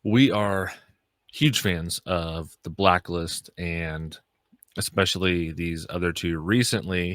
We are huge fans of The Blacklist, and especially these other two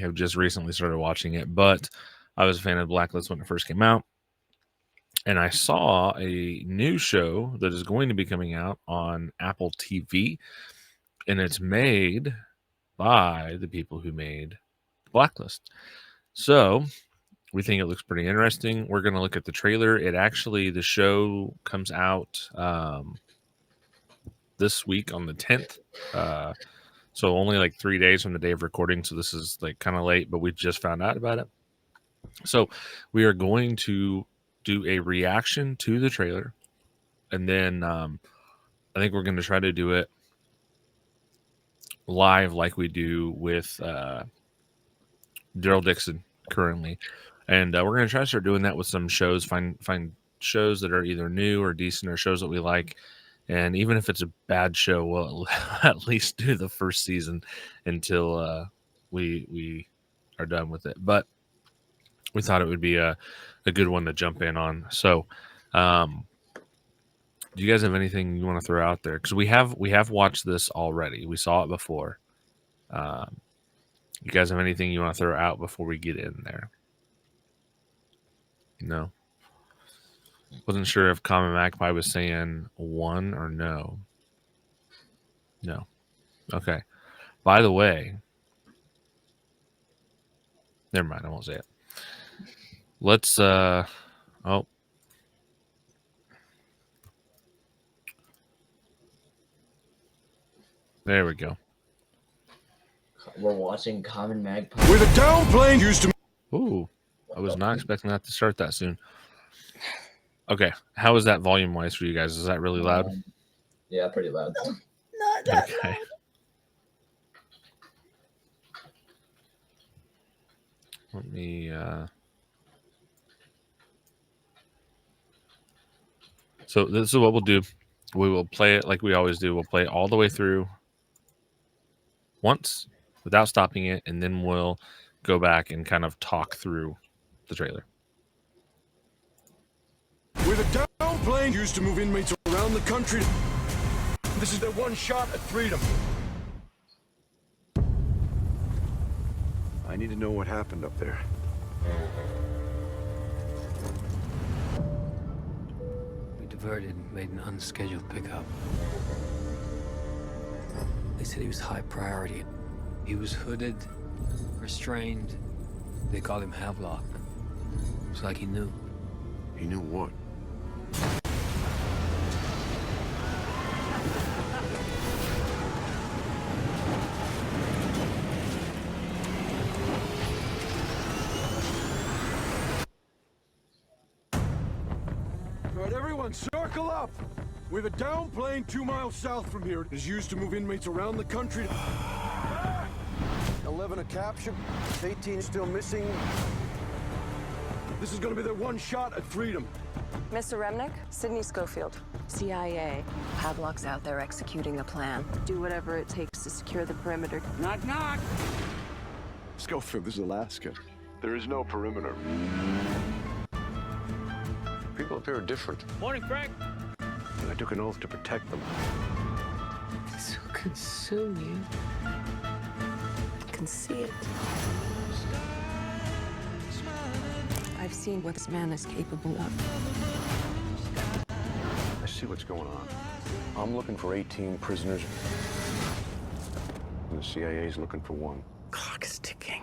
have just recently started watching it, but I was a fan of Blacklist when it first came out. And I saw a new show that is going to be coming out on Apple TV, and it's made by the people who made Blacklist. So we think it looks pretty interesting. We're going to look at the trailer. The show comes out this week on the 10th. So only like 3 days from the day of recording. So this is like kind of late, but we just found out about it. So we are going to do a reaction to the trailer. And then I think we're going to try to do it live like we do with Daryl Dixon currently. And we're going to try to start doing that with some shows, find shows that are either new or decent or shows that we like. And even if it's a bad show, we'll at least do the first season until we are done with it. But we thought it would be a good one to jump in on. So do you guys have anything you want to throw out there? Because we have watched this already. We saw it before. You guys have anything you want to throw out before we get in there? No? Wasn't sure if Common Magpie was saying one or no. No. Okay. By the way, never mind. I won't say it. Let's there we go. We're watching Common Magpie. With a downplane used to. Ooh, I was not expecting that to start that soon. Okay, how is that volume wise for you guys? Is that really loud? Yeah, pretty loud. Not that loud. Let me So this is what we'll do. We will play it like we always do. We'll play it all the way through once without stopping it, and then we'll go back and kind of talk through the trailer. With a downplane used to move inmates around the country. This is their one shot at freedom. I need to know what happened up there. We diverted and made an unscheduled pickup. They said he was high priority. He was hooded, restrained. They called him Havelock. It's like he knew. He knew what? All right, everyone, circle up! We have a downplane 2 miles south from here. It is used to move inmates around the country. 11 a capture, 18 still missing. This is gonna be their one shot at freedom. Mr. Remnick, Sidney Schofield, CIA. Havelock's out there executing a plan. Do whatever it takes to secure the perimeter. Knock, knock! Schofield, this is Alaska. There is no perimeter. People up here are different. Morning, Frank. And I took an oath to protect them. This will consume you. I can see it. I've seen what this man is capable of. I see what's going on. I'm looking for 18 prisoners. And the CIA's looking for one. Clock is ticking.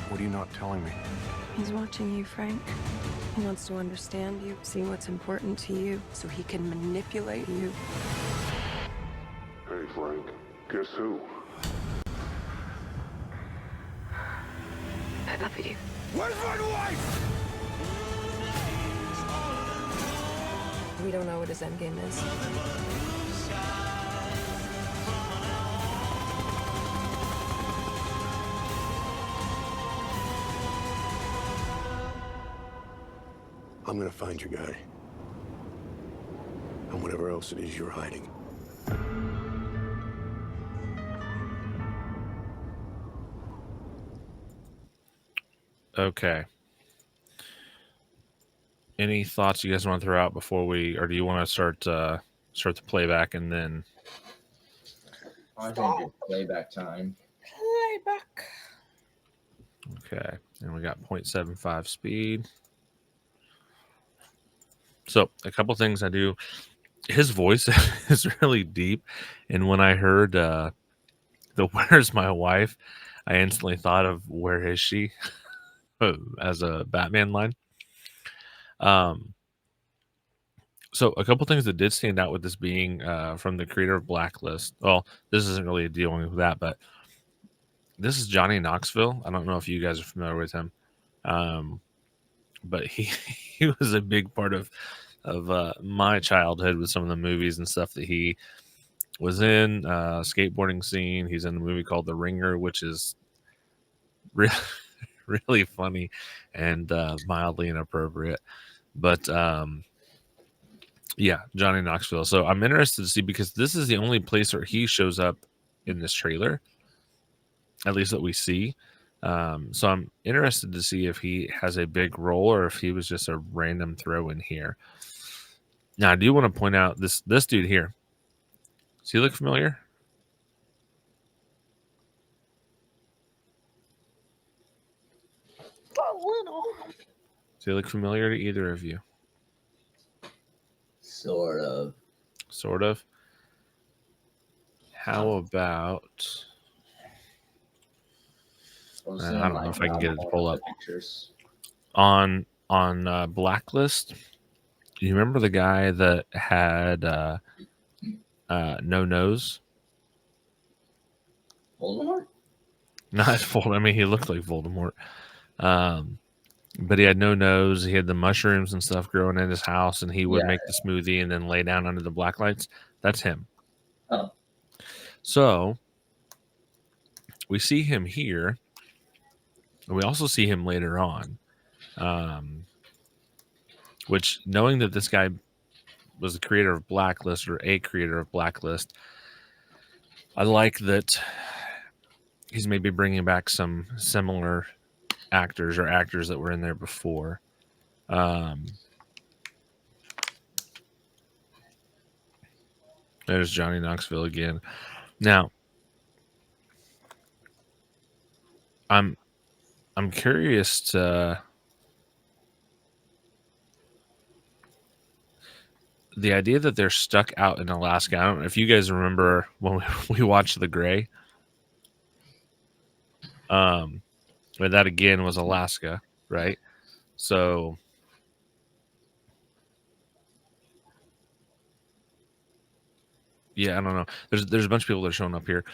What are you not telling me? He's watching you, Frank. He wants to understand you, see what's important to you, so he can manipulate you. Hey, Frank. Guess who? I love you. Where's my wife? We don't know what his endgame is. I'm gonna find your guy. And whatever else it is you're hiding. Okay. Any thoughts you guys want to throw out before we, or do you want to start the playback and then? I think it's playback time. Playback. Okay, and we got 0.75 speed. So a couple things I do. His voice is really deep, and when I heard the "Where's my wife," I instantly thought of "Where is she?" as a Batman line. So a couple things that did stand out with this being from the creator of Blacklist. Well, this isn't really dealing with that, but this is Johnny Knoxville. I don't know if you guys are familiar with him, but he was a big part of my childhood with some of the movies and stuff that he was in. Skateboarding scene. He's in a movie called The Ringer, which is really really funny and mildly inappropriate, but yeah, Johnny Knoxville. So I'm interested to see, because this is the only place where he shows up in this trailer, at least that we see. So I'm interested to see if he has a big role or if he was just a random throw in here. Now, I do want to point out this dude here. Does he look familiar? A little. Does he look familiar to either of you? Sort of. Sort of. How about... I don't know if I can get it to pull up. Pictures. On Blacklist, do you remember the guy that had no nose? Voldemort? Not Voldemort. I mean, he looked like Voldemort. But he had no nose. He had the mushrooms and stuff growing in his house, and he would make the smoothie and then lay down under the black lights. That's him. Oh. So we see him here. And we also see him later on. Which, knowing that this guy was the creator of Blacklist, or a creator of Blacklist, I like that he's maybe bringing back some similar actors or actors that were in there before. There's Johnny Knoxville again. Now, I'm curious to the idea that they're stuck out in Alaska. I don't know if you guys remember when we watched The Gray. But that again was Alaska, right? So yeah, I don't know. There's a bunch of people that are showing up here.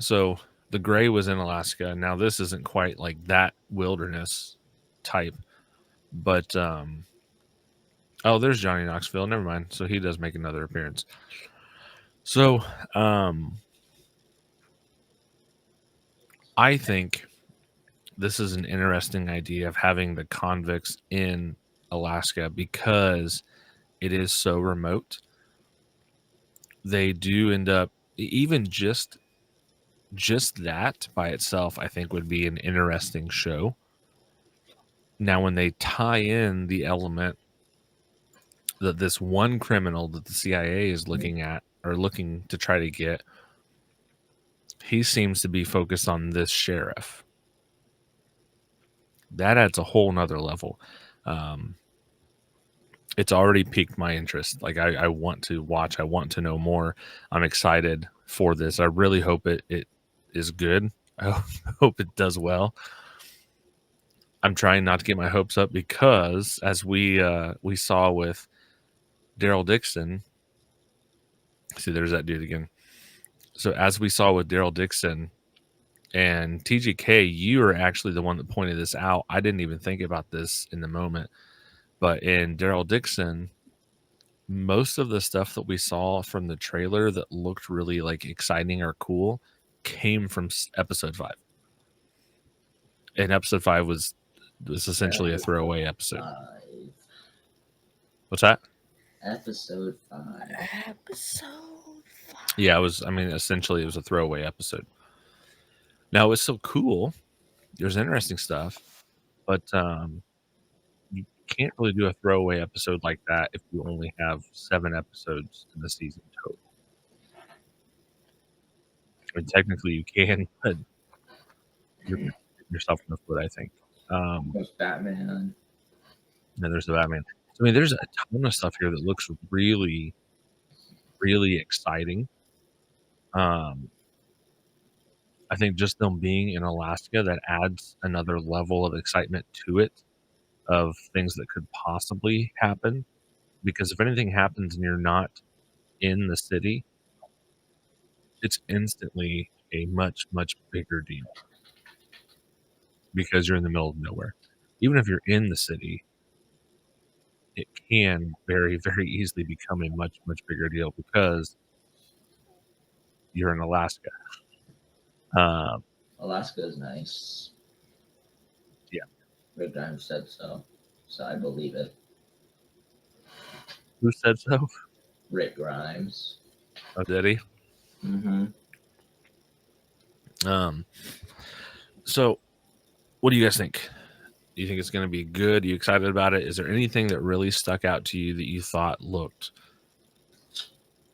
So The Gray was in Alaska. Now this isn't quite like that wilderness type, but oh, there's Johnny Knoxville. Never mind. So he does make another appearance. So I think this is an interesting idea of having the convicts in Alaska because it is so remote. They do end up, even just that by itself, I think would be an interesting show. Now, when they tie in the element that this one criminal that the CIA is looking at or looking to try to get, he seems to be focused on this sheriff. That adds a whole nother level. It's already piqued my interest. Like I want to watch. I want to know more. I'm excited for this. I really hope it is good. I hope it does well. I'm trying not to get my hopes up because, as we saw with Daryl Dixon, see, there's that dude again. So as we saw with Daryl Dixon and TGK, you are actually the one that pointed this out. I didn't even think about this in the moment. But in Daryl Dixon, most of the stuff that we saw from the trailer that looked really like exciting or cool came from episode 5. And episode 5 was essentially a throwaway episode. 5. What's that? Episode 5. Episode 5. Yeah, it was. I mean, essentially, it was a throwaway episode. Now, it was still cool. There's interesting stuff, but you can't really do a throwaway episode like that if you only have 7 episodes in the season total. I mean, technically you can, but you're shooting yourself in the foot, I think. There's Batman. And there's the Batman. So, I mean, there's a ton of stuff here that looks really, really exciting. I think just them being in Alaska, that adds another level of excitement to it, of things that could possibly happen. Because if anything happens and you're not in the city, it's instantly a much, much bigger deal because you're in the middle of nowhere. Even if you're in the city, it can very, very easily become a much, much bigger deal because you're in Alaska. Alaska is nice. Yeah. Rick Grimes said so, so I believe it. Who said so? Rick Grimes. Oh, did he? Mm-hmm. So what do you guys think? Do you think it's going to be good? Are you excited about it? Is there anything that really stuck out to you that you thought looked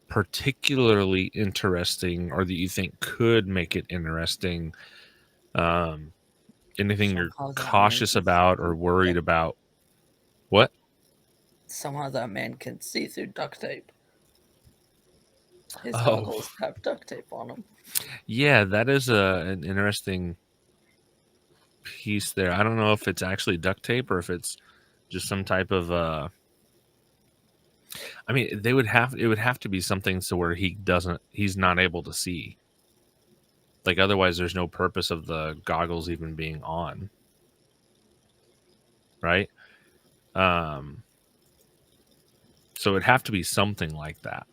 particularly interesting or that you think could make it interesting? Anything Some you're of that cautious man can about see or through worried duct- about? What? Somehow that man can see through duct tape. His Oh, goggles have duct tape on them. yeah, that is an interesting piece there. I don't know if it's actually duct tape or if it's just some type of I mean, it would have to be something so where he's not able to see. Like otherwise there's no purpose of the goggles even being on. Right? So it'd have to be something like that.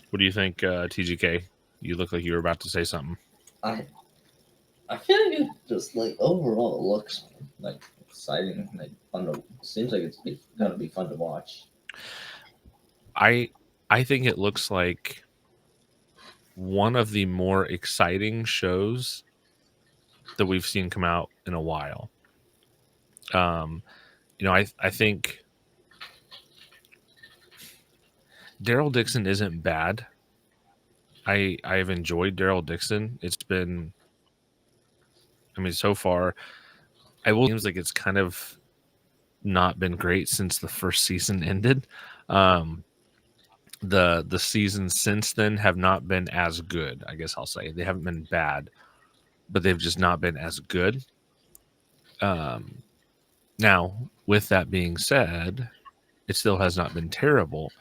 What do you think, TGK? You look like you were about to say something. I feel like it just like overall it looks like exciting, like fun to. Seems like it's gonna be fun to watch. I think it looks like one of the more exciting shows that we've seen come out in a while. I think Daryl Dixon isn't bad. I have enjoyed Daryl Dixon. It's been, I mean, so far, seems like it's kind of not been great since the first season ended. The seasons since then have not been as good. I guess I'll say they haven't been bad, but they've just not been as good. Now, with that being said, it still has not been terrible.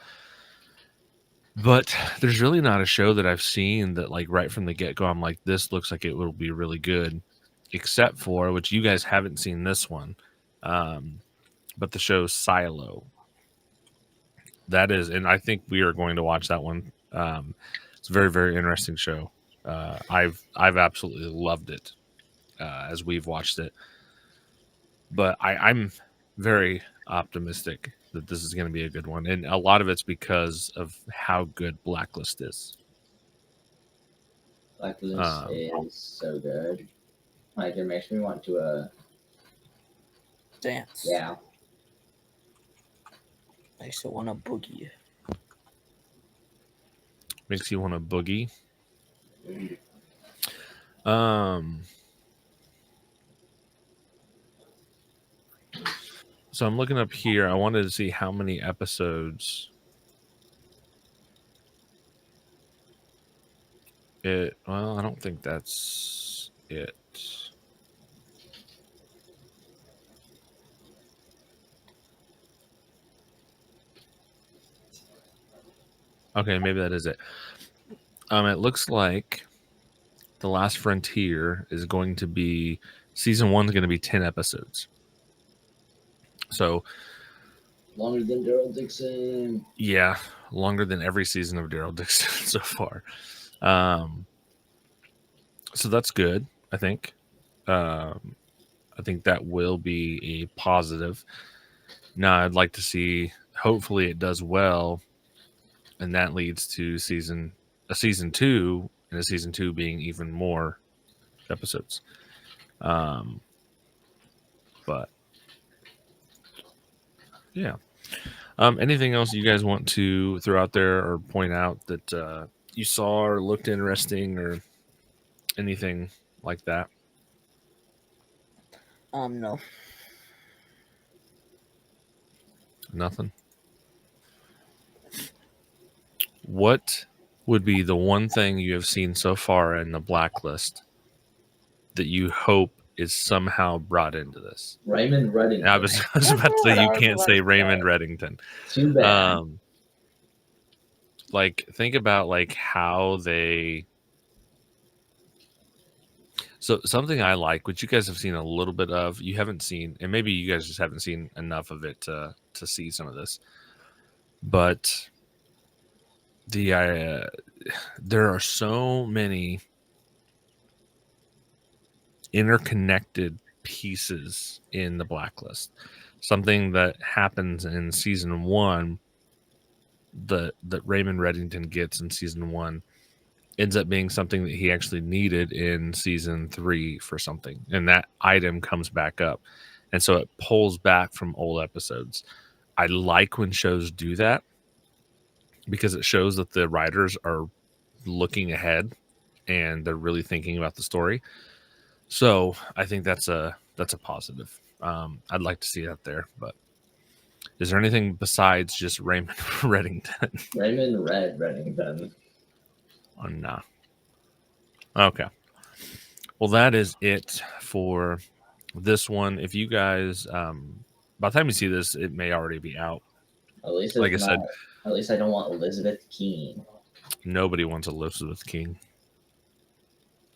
But there's really not a show that I've seen that, like, right from the get-go, I'm like, this looks like it will be really good, except for, which you guys haven't seen this one, but the show Silo. That is, and I think we are going to watch that one. It's a very, very interesting show. I've absolutely loved it as we've watched it. But I'm very optimistic that this is going to be a good one. And a lot of it's because of how good Blacklist is. Blacklist is so good. Like it makes me want to Dance. yeah. Makes you want to boogie. Makes you want to boogie. So I'm looking up here. I wanted to see how many episodes well, I don't think that's it. Okay, maybe that is it. It looks like The Last Frontier is going to be season 1 is going to be 10 episodes. So Longer than Daryl Dixon. Yeah, longer than every season of Daryl Dixon so far. So that's good, I think. I think that will be a positive. Now, I'd like to see, hopefully it does well, and that leads to season 2, and a season 2 being even more episodes. But But yeah. Anything else you guys want to throw out there or point out that you saw or looked interesting or anything like that? No. Nothing. What would be the one thing you have seen so far in the Blacklist that you hope is somehow brought into this? Raymond Reddington. I was about to That's say what I you was can't about say to Raymond say. Reddington. Too bad. Like think about like how they. So something I like, which you guys have seen a little bit of, you haven't seen, and maybe you guys just haven't seen enough of it to see some of this. But the there are so many interconnected pieces in the Blacklist. Something that happens in season 1 that Raymond Reddington gets in season 1 ends up being something that he actually needed in season 3 for something, and that item comes back up, and so it pulls back from old episodes. I like when shows do that because it shows that the writers are looking ahead and they're really thinking about the story. So I think that's a positive. I'd like to see that there. But is there anything besides just Raymond Reddington? Raymond Reddington. Oh, no. Okay. Well, that is it for this one. If you guys, by the time you see this, it may already be out. At least Like I it's said, not. At least I don't want Elizabeth Keene. nobody wants Elizabeth King.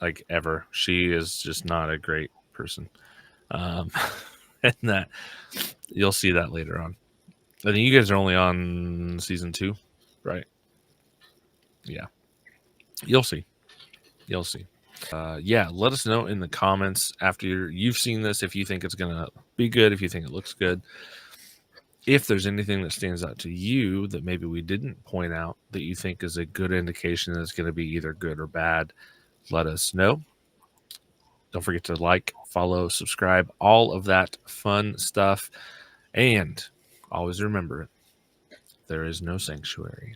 Like ever. She is just not a great person. And that you'll see that later on. I think you guys are only on season 2, right? Yeah. You'll see. You'll see. Yeah, let us know in the comments after you've seen this if you think it's going to be good, if you think it looks good. If there's anything that stands out to you that maybe we didn't point out that you think is a good indication that it's going to be either good or bad, let us know. Don't forget to like, follow, subscribe, all of that fun stuff. And always remember, there is no sanctuary.